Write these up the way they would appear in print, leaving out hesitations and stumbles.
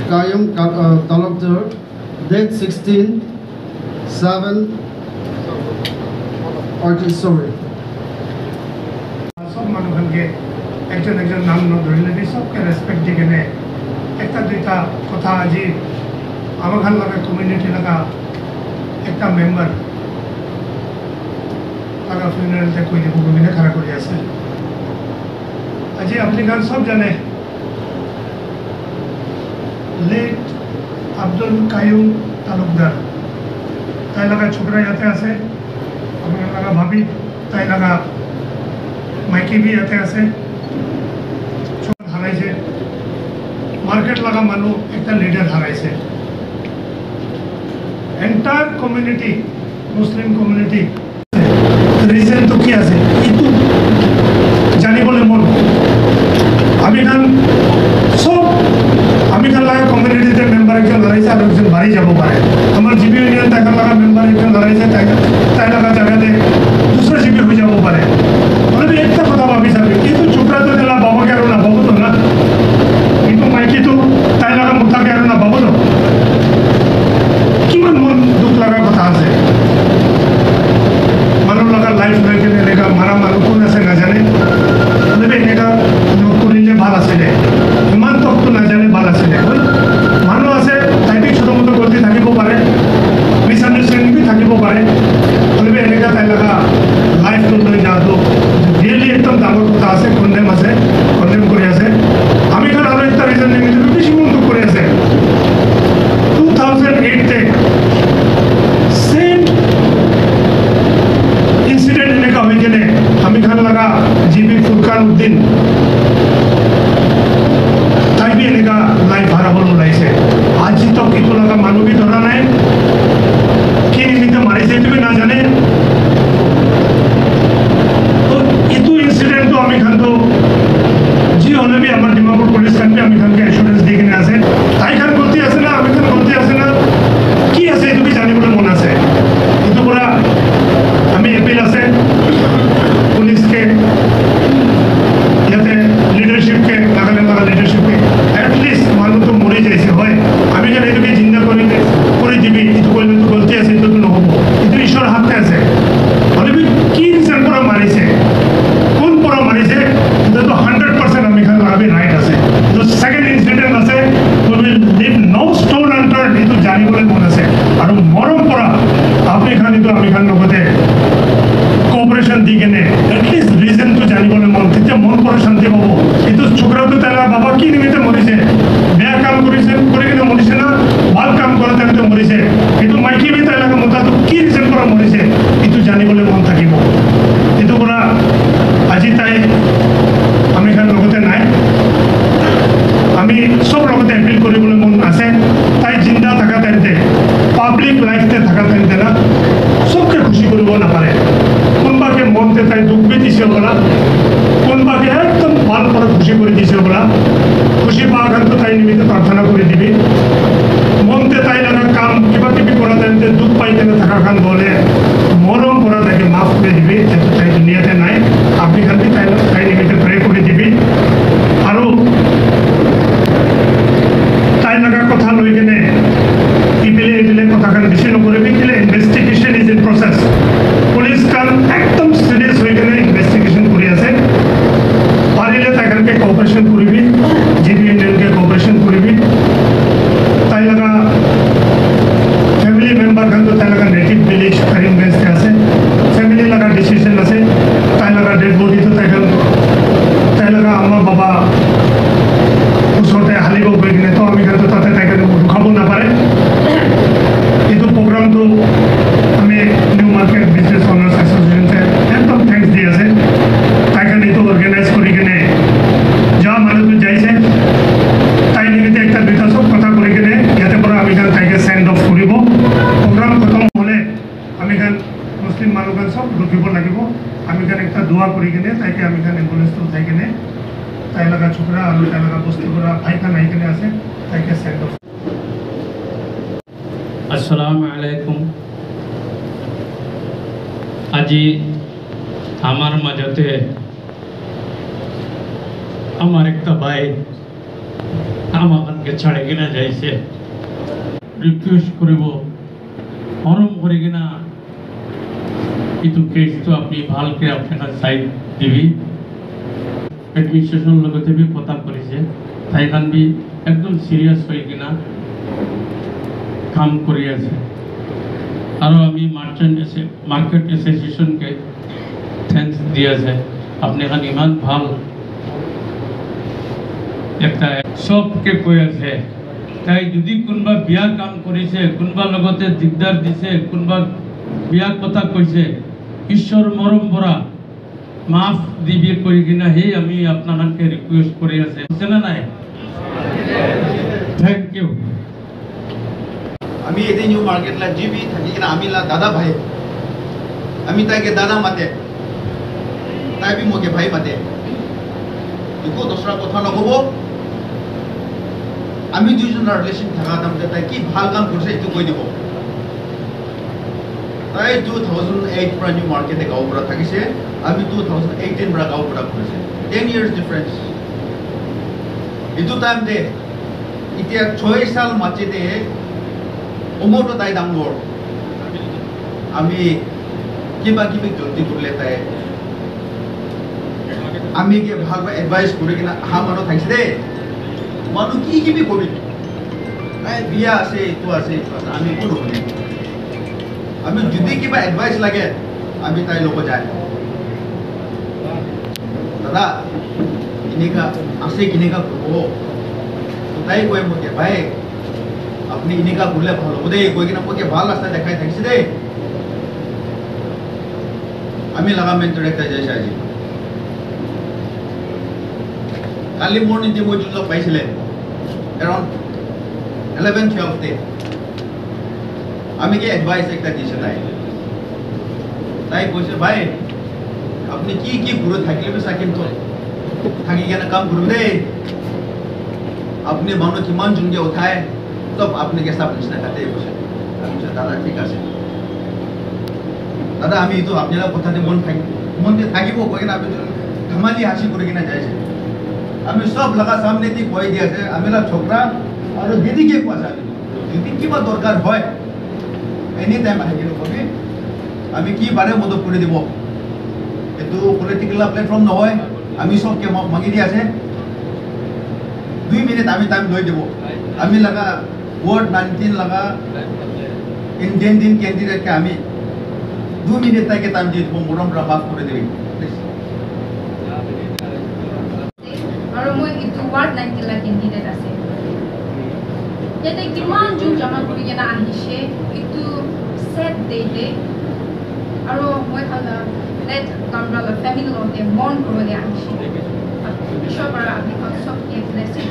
Kayum Talabdur, date 16/7. Okay, sorry. सब मानुखन के एकजन एकजन नाम न धरिले भी सबके रेस्पेक्ट दी केने एकटा दुईटा कथा আজি आमार खान लगा कम्युनिटी लगा एकटा मेम्बर लगा फ्यूनारेल ते कोई देखो मिले खड़ा कर दिया से আজি अपनी खान सब जाने लेट अब्दुल कायूम तालुकदार ताई लगा छोकरा जाते आसे अपने लगा भाभी ताई लगा माइकी भी आते आसे हाराइছে मार्केट लगा मानु एक लीडर हाराइছে entire community Muslim community reason तो क्या আছে इतु জানি বলে মন আমি খান সব আমি খান লাগা কমিউনিটিতে মেম্বার একজন হারাইছে আর একজন বাড়ি যাব পারে আমার জিবি ইউনিয়ন তাই লাগা মেম্বার একজন হারাইছে তাই লাগা জায়গাতে दूसरा জিবি হয়ে যাব পারে মানে একটা কথা ভাবি যাবে কিন্তু চুপড়া তো দিলা বাবা কেন না বাবু তো না কিন্তু মাইকি তো তাই লাগা মুথা কেন না বাবু তো কিমান মন দুঃখ লাগা কথা আছে মানুষ লাগা লাইফ লৈ কেনে লেখা মারা মানুষ কোন আছে না জানে তবে এনেকা কৰিলে ভাল আছিলে ইমান তকটো না জানে ভাল আছিলে মানুষ আছে তাইকে ছোট মতো গলতি থাকিব পাৰে মিসআন্ডাৰস্ট্যান্ডিং भी থাকিব পাৰে তবে এনেকা তাই লাগা লাইফ তো লৈ যাওতো ৰিয়েলি একদম ডাঙৰ কথা আছে কন্ডেম কৰি আছে আমি খান আৰু একটা ৰিজন নিমিতে বেশি মন দুঃখ কৰি আছে 2008 তে सेम इंसिडेंट এনেকা হৈ কেনে আমি খান লাগা জিবি ফুরকান উদ্দিন তাই भी এনেকা লাইফ হারাবলৈ ওলাইছে আজি তো কিছু লাগা মানুহ भी ধৰা নাই কি নিমিতে মাৰিছে তুমি না জানে তো ইটো ইনসিডেন্ট তো আমি খান তো জি হলে भी আমার ডিমাপুর পুলিশ খান भी আমি খানকে এসুরেন্স দি কেনে আছে তাই খান গলতি আছে না আমি খান গলতি আছে না কি আছে তুমি জানিবলৈ মন আছে কিন্তু পুরা আমি এপিল আছে पुलिस के याते लीडरशिप के लागाले लगा लीडरशिप के एटलिस्ट मानु तो मरि जाइছে হয় আমি জানি এটাকে জিন্দা করে দিবি itu কইলে তো গলতি আছে তো নহব কিন্তু ঈশ্বর হাতে আছে মানে কি রিজন পুরো মারিছে কোন পুরো মারিছে এটা তো 100% আমি খান আমি রাইট আছে তো সেকেন্ড ইনসিডেন্ট আছে we will leave no stone unturned itu জানিবলৈ মন আছে আৰু মৰম পৰা আপনি খানি তো আমি খান লগতে कोऑपरेशन दी केने एटलिस्ट रीजन तो জানিবলৈ মন তেতিয়া মন পৰা শান্তি পাব কিন্তু ছোকৰা তো তালা বাবা কি নিমিতে মৰিছে বেয়া কাম কৰিছে কৰি কেনে মৰিছে না ভাল কাম কৰাতে তো মৰিছে কিন্তু মাইকি বি তালা মতা তো কি ৰিজন পৰা মৰিছে ইটো জানিবলৈ মন থাকিব ইটো পৰা আজি তাই আমি খান লগতে নাই আমি সব লগতে এপিল কৰিবলৈ মন আছে তাই জিন্দা থাকা তেন্তে পাব্লিক লাইফতে থাকা তেন্তে না सबके खुशी কৰিব না পারে কোনবাকে মনতে তাই দুঃখ দিছে বলা কোনবাকে একদম ভাল করে খুশি করে দিছে বলা খুশি পাওয়ার জন্য তাই নিমিত্তে প্রার্থনা করে দিবি মনতে তাই লাগা কাম কিবা কিবি করা তাইতে দুঃখ পাইতে না থাকা কান বলে মরম করা তাকে মাফ করে দিবি এত তাই দুনিয়াতে নাই আপনি খালি তাই নিমিত্তে প্রে করে দিবি আর তাই লাগা কথা লই কেনে ইপিলে কথা কান বেশি নকরিবি কেলে investigation is in process police কান একদম সিরিয়াস হয়ে গেলে ইনভেস্টিগেশন করে আছে পারিলে তাইকে কোঅপারেশন করিবি জিবি ইউনিয়নকে কোঅপারেশন করিবি তাই লাগা ফ্যামিলি মেম্বার কান তো তাই লাগা নেটিভ ভিলেজ করিমগঞ্জ তে আছে ফ্যামিলি লাগা ডিসিশন আছে তাই লাগা ডেড বডি তো তাই লাগা আমার বাবা ওসরতে হালিব বেগনে তো আমি কান তো তাতে তাইকে ঢুকাবো না পারে itu program tu kami New Market Business Owners Association से एकदम थैंक्स दिया से ताकि नहीं तो ऑर्गेनाइज करी के ने जहाँ माने तो जाई से ताई निमित्ते एक दुटा सब कथा करी के ने याते पर आमी खान ताकि सेंड ऑफ करिब प्रोग्राम खत्म होले आमी खान मुस्लिम मानुखान सब रुकिब লাগিব आमी खान एक दुआ करी के ने ताकि आमी खान एम्बुलेंस तो ताकि ने ताई लगा छोकरा और ताई लगा बस्ती करा भाई खान आई के ने आसे ताकि सेंड ऑफ আসসালামুআলাইকুম আজি আমার মাঝতে আমার একটা ভাই আমাকে ছাড়ে কিনা যাইছে রিকোয়েস্ট করব অনুম করে কিনা কিন্তু কেসটো আপনি ভালকে আপনার সাইড দিবি এডমিনিস্ট্রেশন লগতে বি কথা কৰিছে তাইখান বি একদম সিৰিয়াস হৈ কিনা কাম কৰি আছে আৰু আমি মার্কেট এসোসিয়েশনকে থ্যাঙ্কস দিয়া যায় আপনি এখন ইমান ভাল একটা সবকে কৈ আছে তাই যদি কোনোবা বিয়া কাম কৰিছে কোনোবা লগতে দিগদাৰ দিছে কোনোবা বিয়া কথা কৈছে ঈশ্বৰ মৰম ভৰা মাফ দিবি কৈ কিনা সেই আমি আপোনালোকে ৰিকোয়েস্ট কৰি আছে বুঝছেনা নাই থ্যাংক ইউ আমি এদিন নিউ মার্কেট লা জিবি থাকি কিনা আমি লা দাদা ভাই আমি তাইকে দাদা মাতে তাই বি মোকে ভাই মাতে একো দোসরা কথা নকব আমি দুইজনের রিলেশন থাকা তামতে তাই কি ভাল কাম করছে একটু কই দেব তাই 2008 পৰা নিউ মাৰ্কেটে গাঁওপৰা থাকিছে আমি 2018 পৰা গাঁওপৰা কৰিছে 10 years difference ইটো টাইম দে ইতিয়া 6 সাল মাঝেতে ওমরটো তাই ডাঙর আমি কিবা কিবি জলদি করলে তাই আমি কি ভালবা এডভাইস করে কিনা হা মানুষ থাকছে দে মানুষ কি কিবি কবি তাই বিয়া আছে এইটো আছে আমি কোনো শুনি আমি যদি কিবা এডভাইস লাগে আমি তাই লোক যাই দাদা কিনেকা আছে কিনেকা করবো তাই কয় মোকে ভাই আপনি ইনিকা করলে ভালো দে কই কিনা মোকে ভাল রাস্তা দেখাই থাকছে দে আমি লাগা মেন্টর একটা যাইছে আজি কালি মর্নিং যে মই জুলক পাইছিলে अराउंड 11-12 তে আমি কি অ্যাডভাইস একটা দিছে তাই কইছে ভাই আপনি কি কি ঘুরে থাকলে be সাকিন তো থাকি কেনা কাম করুন দে আপনি মানুষ কিমান জুনকে উঠায় তব আপনি কে সব নিশ্চয় খাতে বসে আমি দাদা ঠিক আছে দাদা আমি তো আপনারা কথাতে মন থাকিব কই না আপনি ধমালি হাসি করে কিনা যাইছে আমি সব লাগা সামনে দি কই দিয়েছে আমি লা ছোকরা আর দিদি কে কোয়া যদি কিবা দরকার হয় এনি টাইম আহি গেল কবি আমি কি বারে মদত করে দিব এতো পলিটিক্যাল প্ল্যাটফর্ম নহয় আমি সবকে মাগি দি আছে 2 মিনিট আমি টাইম লই দেব আমি লাগা Ward 19 लगा इंडियन दिन कैंडिडेट के आमी 2 मिनट तक के टाइम दिए मोरम रा बात करे देबी और মই इतु Ward 19 ला कैंडिडेट আছে যেতে কিমান জুন জমা কৰি কেনা আহিছে ইতু সেট দেইতে আৰু মই খালা লেট কামৰালা ফ্যামিলি লতে মন কৰি আহিছে সব আৰু আমি সব কে blessing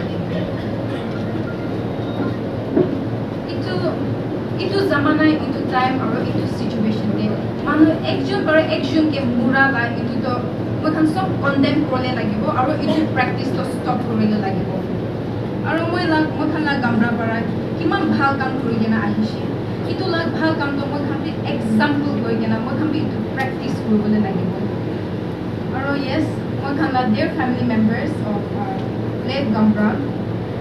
itu zamana itu time aro itu situation de manu ekjon ke mura la itu to moi kan sob condemn kole lagibo aro itu practice to stop korele lagibo aro moi kan la gamra para kiman bhal kam kori gena ahishi itu la bhal kam to moi kan bi example koi gena moi kan bi itu practice korele lagibo aro yes moi kan la dear family members of late gamra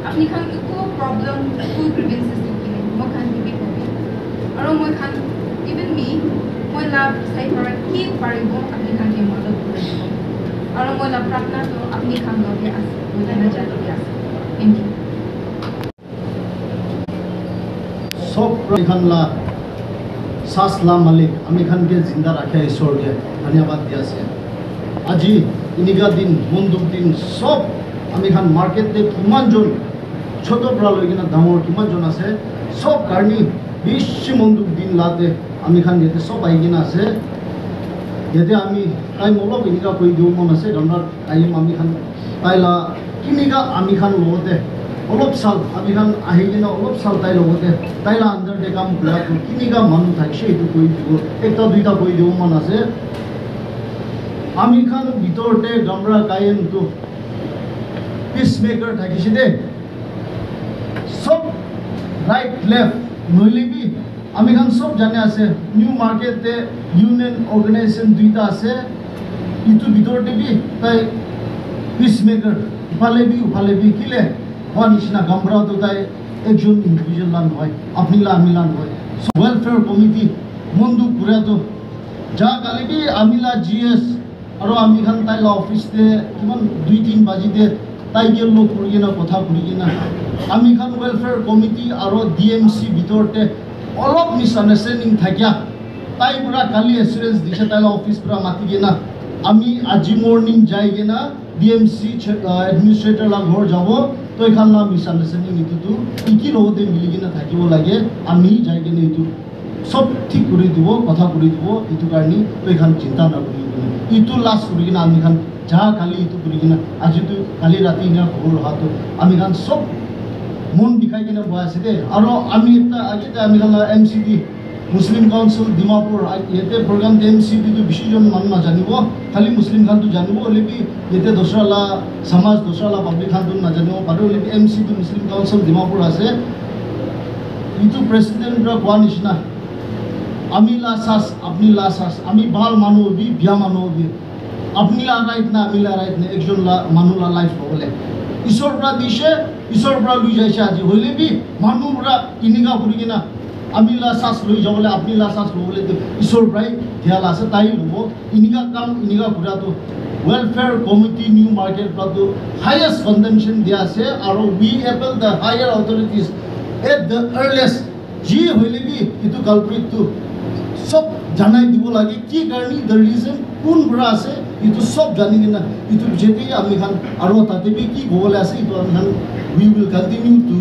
apni kan iko problem iko grievances dikine moi kan bi আৰু মই খান even মি মই লাভ চাই পৰা কি পাৰিব আপুনি খান কি মদত কৰিব আৰু মই লাভ প্ৰাৰ্থনা তো আপুনি খান লগে আছে মই জানা জানি আছে থ্যাংক ইউ সব খানলা সাসলা মালিক আমি খানকে জিন্দা রাখে ঈশ্বরকে ধন্যবাদ দিয়াছে আজি ইনিগা দিন বন্দুক দিন সব আমি খান মার্কেটে কিমান জন ছোট পৰা লৈ কিনা ডাঙৰ কিমান জন আছে সব কারণে বিশ্ব বন্দুক দিন লাতে আমি খান যেতে সব আইকিনা আছে যেতে আমি তাই অলপ এনেকা কৈ দিও মন আছে গণৰ টাইম আমি খান তাইলা কিনিকা আমি খান লগতে অলপ সাল আমি খান আহি কিনা অলপ সাল তাই লগতে তাইলা আন্ডাৰ দে কাম কৰা কিনিকা মানুহ থাকছে এইটো কৈ দিব একটা দুইটা কৈ দিও মন আছে আমি খান ভিতৰতে গমৰা কায়েমটো পিসমেকাৰ থাকিছে দে সব রাইট লেফট নইলিবি আমি খান সব জানে আছে নিউ মার্কেটে ইউনিয়ন অর্গানাইজেশন দুইটা আছে ইটো ভিতৰতে বি তাই পিসমেকাৰ উফালে বি কিলে হওয়া নিচিনা গামরা তো তাই একজন ইন্ডিভিজুয়াল লান হয় আপনি লা আমি লান হয় ওয়েলফেয়ার কমিটি মন্দু পুরা তো যা কালি আমিলা জিএস আর আমি খান তাইলা অফিসতে কিমান 2-3 বাজিতে তাই গেল লোক করি না কথা করি না আমি খান ওয়েলফেয়ার কমিটি আর ডিএমসি ভিতরতে অলপ মিসআন্ডারস্ট্যান্ডিং থাকিয়া তাই পুরা কালি এসুরেন্স দিছে তাইলা অফিস পুরা মাতি গিয়ে না আমি আজি মর্নিং যাই গিয়ে না ডিএমসি এডমিনিস্ট্রেটর লা ঘর যাব তো এখান না মিসআন্ডারস্ট্যান্ডিং ইটো কি লগতে মিলি কিনা থাকিব লাগে আমি যাই কিনে ইটো সব ঠিক করে দিব কথা করে দিব ইটো কারণে তো এখান চিন্তা না করি ইটো লাস্ট করি কিনা আমি খান যা কালি ইটো করি কিনা আজি তো কালি রাতি না খবর হাতো আমি খান সব মন বিখাই কিনা বয়াছে দে আর আমি একটা আগে আমি খান এমসিডি মুসলিম কাউন্সিল ডিমাপুর ইয়াতে প্রোগ্রাম এমসিডি তো বেশিজন মানুষ না জানিব খালি মুসলিম খান তো জানিব হলেকি ইয়াতে দোসরালা সমাজ দোসরালা পাব্লিক খান তো না জানিব পারে হলেকি এমসিডি মুসলিম কাউন্সিল ডিমাপুর আছে ইটো প্রেসিডেন্টরা কোৱা নিচিনা আমি লাসাস আপনি লাসাস আমি ভাল মানুহ হবি বিয়া মানুহ হবি আপনি লা রাইট না আমি লা রাইট না একজন মানুহ লা লাইফ হবলে ঈশ্বর পৰা দিছে ঈশ্বৰ পৰা লৈ যাইছে আজি হইলে বি মানুহ পৰা ইনিগা কৰি কিনা আমি লাসাস লৈ যাবলে আপনি লাসাস লবলে ঈশ্বৰ পৰাই ধ্যাল আছে তাই লব ইনিগা কাম ইনিগা পুৰা তো ওয়েলফেয়াৰ কমিটি নিউ মাৰ্কেট পৰা তো হাইয়েস্ট কন্ডেমশন দিয়া আছে আৰু we appeal the higher authorities at the earliest যি হইলে বি ইটো কালপ্রিট তো সব জানাই দিব লাগে কি কারণে দ্য রিজন কোন পৰা আছে ইটো সব জানি কিনা ইটো যেতে আমি খান আৰু তাতে বি কি গবলে আছে ইটো আমি খান we will continue to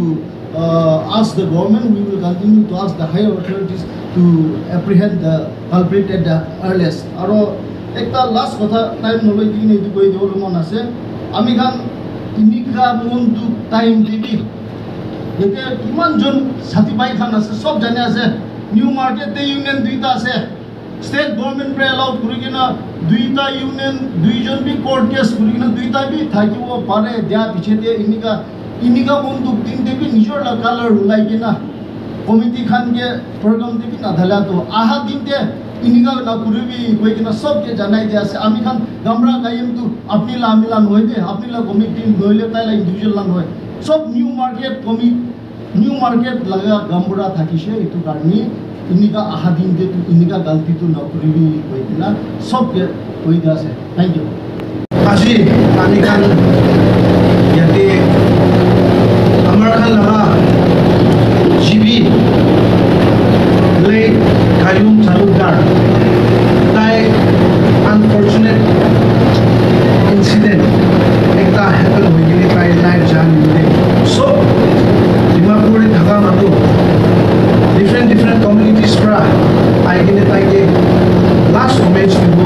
ask the government, we will continue to ask the higher authorities to apprehend the culprit at the earliest. Aro ekta last kotha time noloi dikine etu koi diwole mon ase ami khan inika montu time dibi yete kiman jon sati bai khan ase sob jane ase new market te union duita ase state government pre allowed kurigina duita union duijon bi court case kurigina duita bi thakibo pare dia pichete ইনিকা বন্দুক দিন দেবি নিজর colour উলাই কিনা committee খানকে programme দেবি না ঢালা তো আহা দিনতে ইনিকা না করবি কই কিনা সবকে জানাই দিয়ে আছে আমি খান গামরা গাইম তো আপনি লা মিলান হই দে আপনি লা কমিটি নইলে তাইলা ইন্ডিভিজুয়াল লান হয় সব নিউ মার্কেট লাগা গামরা থাকিছে এটু কারণে ইনিকা আহা দিন দে তো ইনিকা গলতি তো না করবি কই কিনা সবকে কই দিয়ে আছে থ্যাংক ইউ আজি আমি খান ইয়াতে আমার খান লাগা জিবি লেট কায়ুম তালুকদার তাই আনফর্চুনেট ইনসিডেন্ট একটা হ্যাপেন হয়ে গেলে তাই লাইফ জার্নি সব ডিমাপুরে থাকা মানুষ ডিফারেন্ট কমিউনিটিস পৰা আই কিনে তাইকে লাস্ট হোমেজ দিব